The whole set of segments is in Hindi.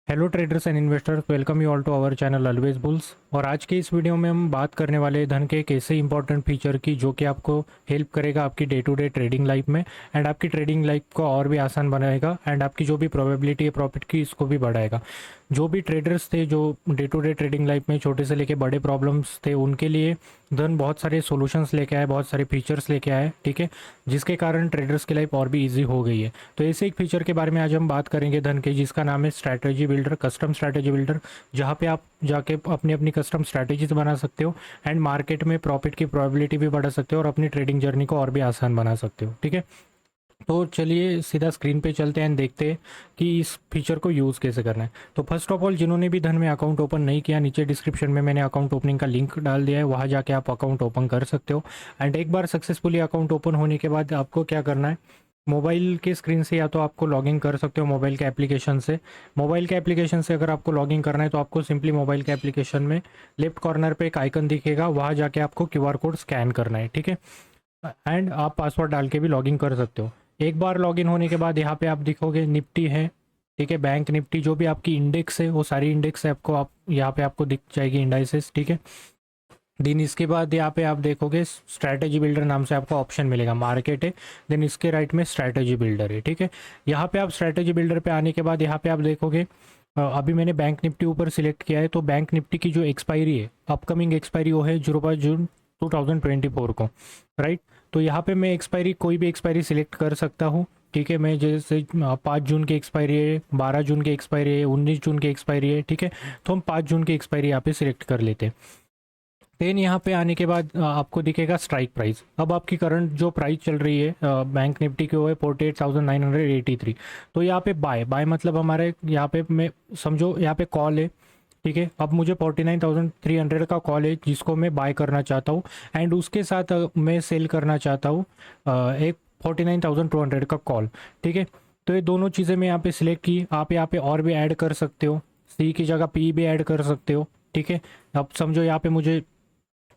Hello traders and investors, welcome you all to our channel always bulls. और आज के इस वीडियो में हम बात करने वाले हैं धन के एक ऐसे इंपॉर्टेंट फीचर की जो कि आपको हेल्प करेगा आपकी day to day trading life में, एंड आपकी ट्रेडिंग लाइफ को और भी आसान बनाएगा, एंड आपकी जो भी प्रोबेबिलिटी है प्रॉफिट की इसको भी बढ़ाएगा। जो भी ट्रेडर्स थे जो day to day trading life में छोटे से लेके बड़े प्रॉब्लम्स थे, उनके लिए धन बहुत सारे सॉल्यूशंस लेके आए, बहुत सारे फीचर्स लेके आए, ठीक है, जिसके कारण ट्रेडर्स की लाइफ और भी ईजी हो गई है। तो ऐसे एक फीचर के बारे में आज हम बात करेंगे धन के, जिसका नाम है strategy builder, custom strategy builder, जहाँ पे आप जाके अपनी अपनी कस्टम स्ट्रैटेजीज बना सकते हो एंड मार्केट में प्रॉफिट की प्रोबेबिलिटी भी बढ़ा सकते हो और अपनी ट्रेडिंग जर्नी को और भी आसान बना सकते हो। ठीक है, तो चलिए सीधा स्क्रीन पे चलते हैं एंड देखते हैं कि इस फीचर को यूज़ कैसे करना है। तो फर्स्ट ऑफ ऑल, जिन्होंने भी धन में अकाउंट ओपन नहीं किया, नीचे डिस्क्रिप्शन में मैंने अकाउंट ओपनिंग का लिंक डाल दिया है, वहाँ जाके आप अकाउंट ओपन कर सकते हो। एंड एक बार सक्सेसफुली अकाउंट ओपन होने के बाद आपको क्या करना है, मोबाइल के स्क्रीन से या तो आपको लॉगिन कर सकते हो मोबाइल के एप्लीकेशन से। मोबाइल के एप्लीकेशन से अगर आपको लॉगिन करना है तो आपको सिंपली मोबाइल के एप्लीकेशन में लेफ्ट कॉर्नर पे एक आइकन दिखेगा, वहाँ जाके आपको क्यूआर कोड स्कैन करना है। ठीक है, एंड आप पासवर्ड डाल के भी लॉगिन कर सकते हो। एक बार लॉगिन होने के बाद यहाँ पे आप दिखोगे निफ्टी है, ठीक है, बैंक निफ्टी, जो भी आपकी इंडेक्स है वो सारी इंडेक्स है आपको आप यहाँ पे आपको दिख जाएगी इंडाइसेस। ठीक है, देन इसके बाद यहाँ पे आप देखोगे स्ट्रैटेजी बिल्डर नाम से आपको ऑप्शन मिलेगा, मार्केट है, देन इसके राइट में स्ट्रैटेजी बिल्डर है। ठीक है, यहाँ पे आप स्ट्रैटेजी बिल्डर पे आने के बाद यहाँ पे आप देखोगे अभी मैंने बैंक निफ्टी ऊपर सिलेक्ट किया है, तो बैंक निफ्टी की जो एक्सपायरी है, अपकमिंग एक्सपायरी, वो है 05 जून 2024 को, राइट। तो यहाँ पे मैं एक्सपायरी, कोई भी एक्सपायरी सिलेक्ट कर सकता हूँ। ठीक है, मैं जैसे 5 जून की एक्सपायरी है, 12 जून की एक्सपायरी है, 19 जून की एक्सपायरी है, ठीक है, तो हम 5 जून की एक्सपायरी यहाँ पे सिलेक्ट कर लेते हैं। देन यहाँ पे आने के बाद आपको दिखेगा स्ट्राइक प्राइस। अब आपकी करंट जो प्राइस चल रही है बैंक निफ्टी की, वो है 48,983। तो यहाँ पे बाय बाय मतलब हमारे यहाँ पे, मैं समझो यहाँ पे कॉल है, ठीक है। अब मुझे 49,300 का कॉल है जिसको मैं बाय करना चाहता हूँ, एंड उसके साथ मैं सेल करना चाहता हूँ एक 49,200 का कॉल। ठीक है, तो ये दोनों चीज़ें मैं यहाँ पे सिलेक्ट की। आप यहाँ पे और भी ऐड कर सकते हो, सी की जगह पी भी ऐड कर सकते हो। ठीक है, अब समझो यहाँ पे मुझे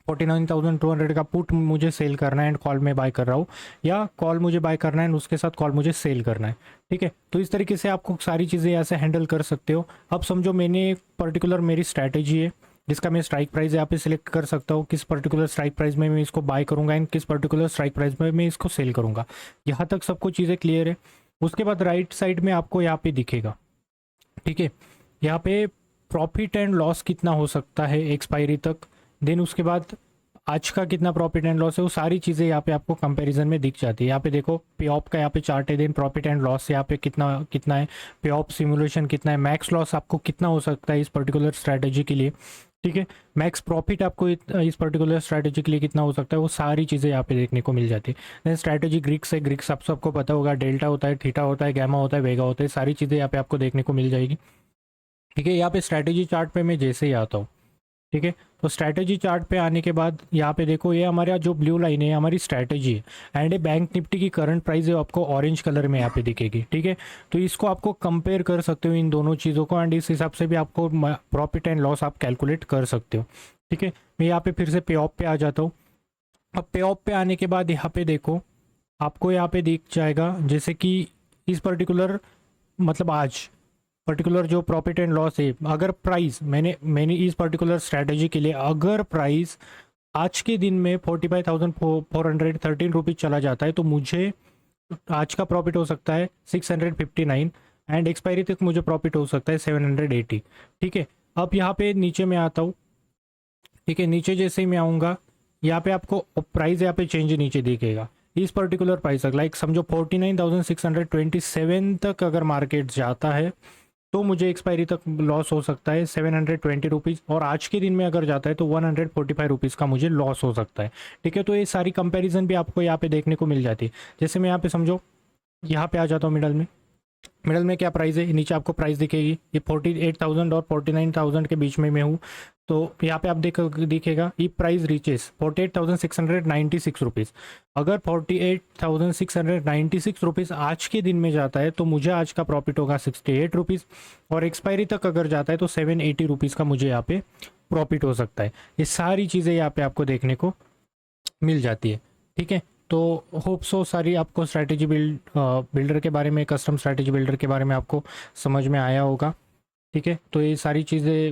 49,200 का पुट मुझे सेल करना है एंड कॉल में बाय कर रहा हूँ, या कॉल मुझे बाय करना है एंड उसके साथ कॉल मुझे सेल करना है। ठीक है, तो इस तरीके से आपको सारी चीज़ें ऐसे हैंडल कर सकते हो। अब समझो मैंने एक पर्टिकुलर मेरी स्ट्रैटेजी है जिसका मैं स्ट्राइक प्राइस यहाँ पे सिलेक्ट कर सकता हूँ, किस पर्टिकुलर स्ट्राइक प्राइस में मैं इसको बाय करूँगा एंड किस पर्टिकुलर स्ट्राइक प्राइस में मैं इसको सेल करूँगा। यहाँ तक सबको चीज़ें क्लियर है। उसके बाद राइट साइड में आपको यहाँ पे दिखेगा, ठीक है, यहाँ पे प्रॉफिट एंड लॉस कितना हो सकता है एक्सपायरी तक, देन उसके बाद आज का कितना प्रॉफिट एंड लॉस है, वो सारी चीज़ें यहाँ पे आपको कंपैरिजन में दिख जाती है। यहाँ पे देखो पे ऑफ का यहाँ पे चार्ट है, देन प्रॉफिट एंड लॉस यहाँ पे कितना कितना है, पे ऑफ सिमुलेशन कितना है, मैक्स लॉस आपको कितना हो सकता है इस पर्टिकुलर स्ट्रैटेजी के लिए, ठीक है, मैक्स प्रॉफिट आपको इस पर्टिकुलर स्ट्रैटेजी के लिए कितना हो सकता है, वो सारी चीज़ें यहाँ पे देखने को मिल जाती है। देन स्ट्रैटेजी ग्रीक्स है, ग्रीक्स आप सबको पता होगा, डेल्टा होता है, थीटा होता है, गैमा होता है, वेगा होता है, सारी चीज़ें यहाँ पे आपको देखने को मिल जाएगी। ठीक है, यहाँ पे स्ट्रैटेजी चार्ट पे मैं जैसे ही आता हूँ, ठीक है, तो स्ट्रैटेजी चार्ट पे आने के बाद यहाँ पे देखो, ये हमारा जो ब्लू लाइन है हमारी स्ट्रैटेजी है, एंड ये बैंक निफ्टी की करंट प्राइस है, आपको ऑरेंज कलर में यहाँ पे दिखेगी। ठीक है, तो इसको आपको कंपेयर कर सकते हो इन दोनों चीज़ों को, एंड इस हिसाब से भी आपको प्रॉफिट एंड लॉस आप कैलकुलेट कर सकते हो। ठीक है, मैं यहाँ पे फिर से पे ऑफ पे आ जाता हूँ। अब पे ऑफ पे आने के बाद यहाँ पे देखो, आपको यहाँ पे दिख जाएगा जैसे कि इस पर्टिकुलर, मतलब आज पर्टिकुलर जो प्रॉफिट एंड लॉस है, अगर प्राइस मैंने इस पर्टिकुलर स्ट्रैटेजी के लिए अगर प्राइस आज के दिन में 45,413 रुपीज़ चला जाता है, तो मुझे आज का प्रॉफिट हो सकता है 659, एंड एक्सपायरी तक मुझे प्रॉफिट हो सकता है 780। ठीक है, अब यहाँ पे नीचे में आता हूँ, ठीक है, नीचे जैसे ही मैं आऊँगा, यहाँ पे आपको प्राइस यहाँ पे चेंज नीचे दिखेगा इस पर्टिकुलर प्राइस तक, लाइक समझो 49,627 तक अगर मार्केट जाता है तो मुझे एक्सपायरी तक लॉस हो सकता है 720 रुपीज़, और आज के दिन में अगर जाता है तो 145 रुपीज़ का मुझे लॉस हो सकता है। ठीक है, तो ये सारी कंपैरिजन भी आपको यहाँ पे देखने को मिल जाती है। जैसे मैं यहाँ पे समझो यहाँ पे आ जाता हूँ मिडल में, मिडल में क्या प्राइस है, नीचे आपको प्राइस दिखेगी, ये 48,000 और 49,000 के बीच में मैं हूँ। तो यहाँ पे आप दिखेगा ये प्राइस रीचेस 48,696 रुपीज़। अगर 48,696 रुपीज़ आज के दिन में जाता है तो मुझे आज का प्रॉफिट होगा 68 रुपीज़, और एक्सपायरी तक अगर जाता है तो 780 रुपीज़ का मुझे यहाँ पे प्रॉफिट हो सकता है। ये सारी चीज़ें यहाँ पे आपको देखने को मिल जाती है। ठीक है, तो होप सो सारी आपको स्ट्रैटेजी बिल्डर के बारे में, कस्टम स्ट्रैटेजी बिल्डर के बारे में आपको समझ में आया होगा। ठीक है, तो ये सारी चीज़ें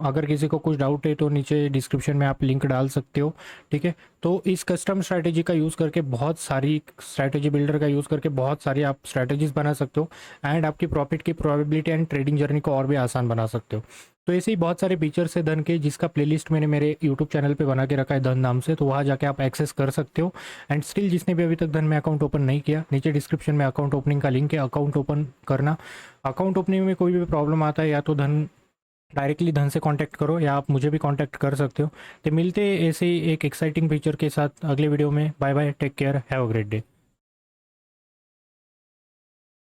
अगर किसी को कुछ डाउट है तो नीचे डिस्क्रिप्शन में आप लिंक डाल सकते हो। ठीक है, तो इस कस्टम स्ट्रैटेजी का यूज़ करके बहुत सारी स्ट्रैटेजी बिल्डर का यूज़ करके बहुत सारी आप स्ट्रैटेजीज बना सकते हो एंड आपकी प्रॉफिट की प्रोबेबिलिटी एंड ट्रेडिंग जर्नी को और भी आसान बना सकते हो। तो ऐसे ही बहुत सारे फीचर्स है धन के, जिसका प्लेलिस्ट मैंने मेरे यूट्यूब चैनल पे बना के रखा है धन नाम से, तो वहाँ जाके आप एक्सेस कर सकते हो। एंड स्टिल जिसने भी अभी तक धन में अकाउंट ओपन नहीं किया, नीचे डिस्क्रिप्शन में अकाउंट ओपनिंग का लिंक है, अकाउंट ओपन करना। अकाउंट ओपनिंग में कोई भी प्रॉब्लम आता है या तो धन डायरेक्टली धन से कांटेक्ट करो या आप मुझे भी कांटेक्ट कर सकते हो। तो मिलते हैं ऐसे ही एक एक्साइटिंग फीचर के साथ अगले वीडियो में। Bye bye, take care, have a great day.